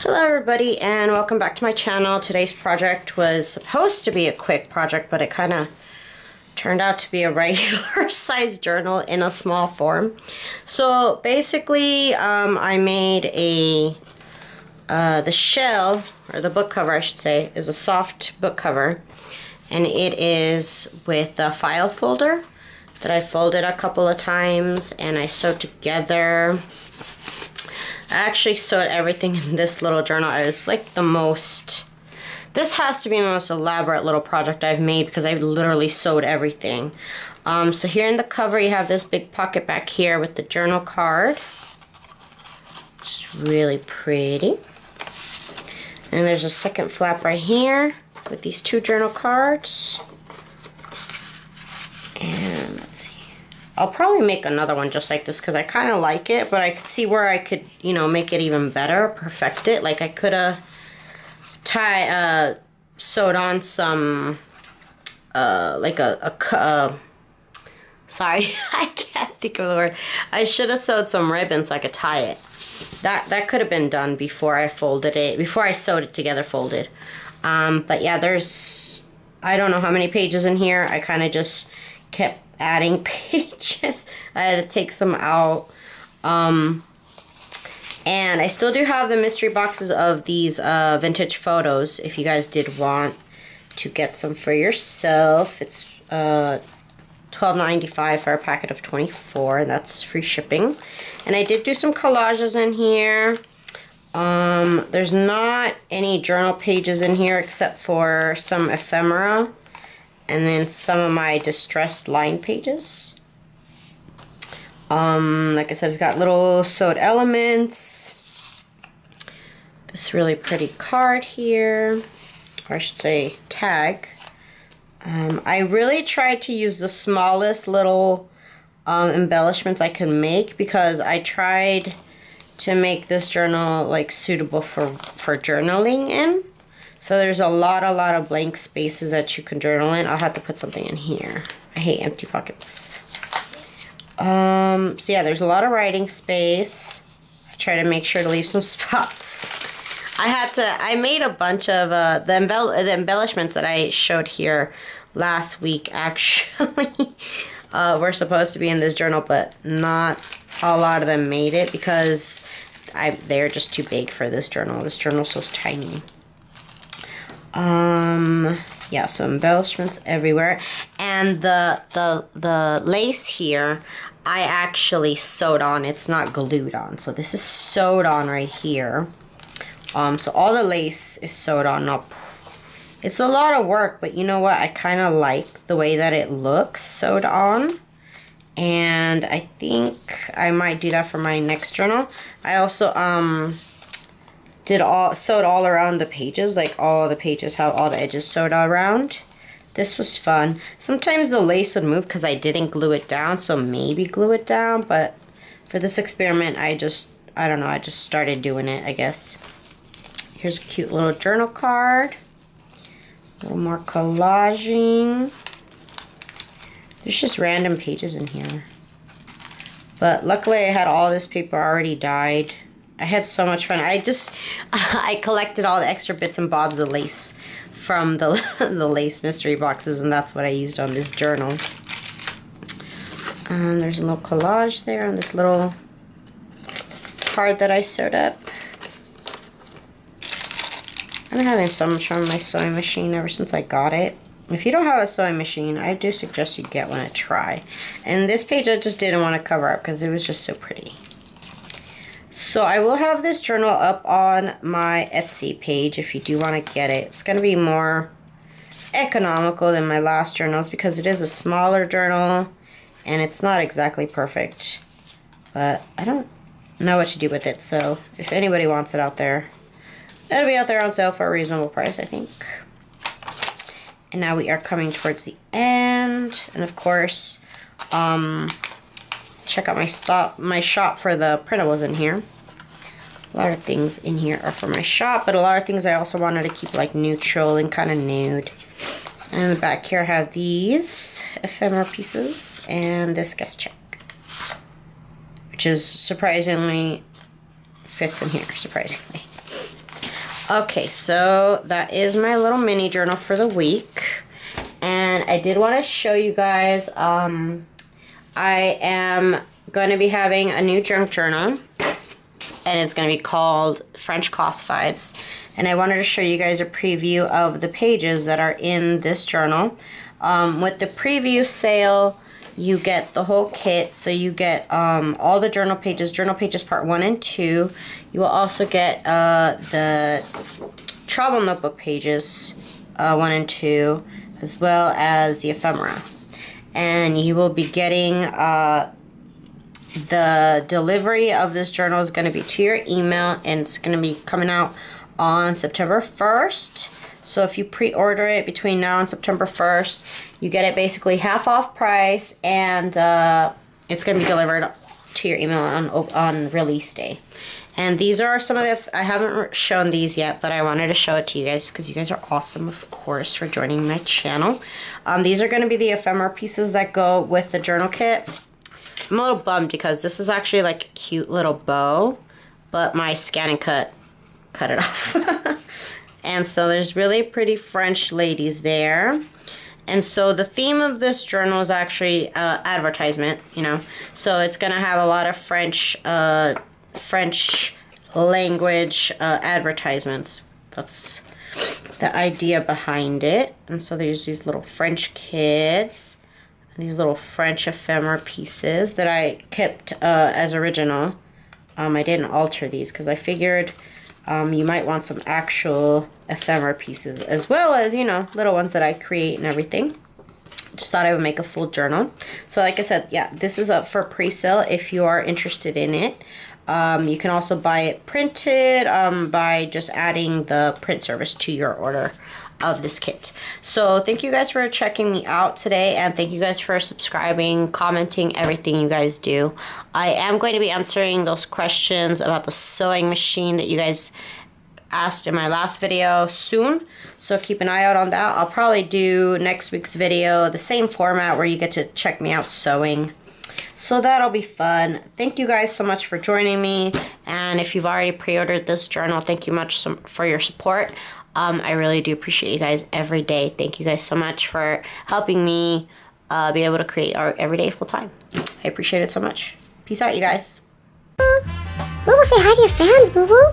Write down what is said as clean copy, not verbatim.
Hello everybody and welcome back to my channel. Today's project was supposed to be a quick project, but it kind of turned out to be a regular size journal in a small form. So basically I made the shell, or the book cover I should say, is a soft book cover, and it is with a file folder that I folded a couple of times and I sewed together. I actually sewed everything in this little journal. It was like this has to be the most elaborate little project I've made because I've literally sewed everything. So here in the cover you have this big pocket back here with the journal card. It's really pretty. And there's a second flap right here with these two journal cards. And let's see. I'll probably make another one just like this because I kind of like it, but I could see where I could, you know, make it even better, perfect it. Like I could have sewed on some, like sorry, I can't think of the word. I should have sewed some ribbon so I could tie it. That could have been done before I folded it, before I sewed it together folded. But yeah, there's, I don't know how many pages in here. I kind of just kept adding pages. I had to take some out. And I still do have the mystery boxes of these vintage photos if you guys did want to get some for yourself. It's $12.95 for a packet of 24, and that's free shipping. And I did do some collages in here. There's not any journal pages in here except for some ephemera and then some of my distressed line pages. Like I said, it's got little sewed elements. This really pretty card here, or I should say tag. I really tried to use the smallest little embellishments I can make because I tried to make this journal like suitable for journaling in. So there's a lot of blank spaces that you can journal in. I'll have to put something in here. I hate empty pockets. So yeah, there's a lot of writing space. I try to make sure to leave some spots. I made a bunch of the embellishments that I showed here last week actually were supposed to be in this journal, but not a lot of them made it because they're just too big for this journal. This journal's so tiny. Yeah, so embellishments everywhere. And the lace here, I actually sewed on. It's not glued on. So this is sewed on right here. So all the lace is sewed on up. It's a lot of work, but you know what? I kind of like the way that it looks sewed on. And I think I might do that for my next journal. I also sewed all around the pages, like all the pages have all the edges sewed all around. This was fun. Sometimes the lace would move because I didn't glue it down, so maybe glue it down, but for this experiment I don't know, I just started doing it, I guess. Here's a cute little journal card. A little more collaging. There's just random pages in here. But luckily I had all this paper already dyed. I had so much fun. I collected all the extra bits and bobs of lace from the lace mystery boxes, and that's what I used on this journal. There's a little collage there on this little card that I sewed up. I've been having so much fun with my sewing machine ever since I got it. If you don't have a sewing machine, I do suggest you get one and try. And this page I just didn't want to cover up because it was just so pretty. So I will have this journal up on my Etsy page if you do want to get it. It's going to be more economical than my last journals because it is a smaller journal and it's not exactly perfect. But I don't know what to do with it, so if anybody wants it out there, it'll be out there on sale for a reasonable price, I think. And now we are coming towards the end, and of course, check out my shop for the printables in here. A lot of things in here are for my shop, but a lot of things I also wanted to keep like neutral and kind of nude. And in the back here I have these ephemera pieces and this guest check, which is surprisingly fits in here, surprisingly. Okay, so that is my little mini journal for the week. And I did want to show you guys, I am going to be having a new junk journal. And it's going to be called French Classifieds. And I wanted to show you guys a preview of the pages that are in this journal. With the preview sale, you get the whole kit. So you get all the journal pages part 1 and 2. You will also get the travel notebook pages 1 and 2, as well as the ephemera. And you will be getting the delivery of this journal is going to be to your email, and it's going to be coming out on September 1st. So if you pre-order it between now and September 1st, you get it basically half off price, and it's going to be delivered to your email on release day. And these are some of the, I haven't shown these yet, but I wanted to show it to you guys because you guys are awesome, of course, for joining my channel. These are going to be the ephemera pieces that go with the journal kit. I'm a little bummed because this is actually like a cute little bow, but my scan and cut it off. And so there's really pretty French ladies there. And so the theme of this journal is actually advertisement, you know. So it's going to have a lot of French language advertisements. That's the idea behind it. And so there's these little French kids. These little French ephemera pieces that I kept as original. I didn't alter these because I figured you might want some actual ephemera pieces, as well as, you know, little ones that I create and everything. Just thought I would make a full journal. So like I said, yeah, this is up for pre-sale if you are interested in it. You can also buy it printed by just adding the print service to your order of this kit. So thank you guys for checking me out today, and thank you guys for subscribing, commenting, everything you guys do. I am going to be answering those questions about the sewing machine that you guys asked in my last video soon, so keep an eye out on that. I'll probably do next week's video the same format where you get to check me out sewing. So that'll be fun. Thank you guys so much for joining me, and if you've already pre-ordered this journal, thank you much for your support. I really do appreciate you guys every day. Thank you guys so much for helping me be able to create art every day full time. I appreciate it so much. Peace out, you guys. Boo-boo, say hi to your fans, Boo-boo.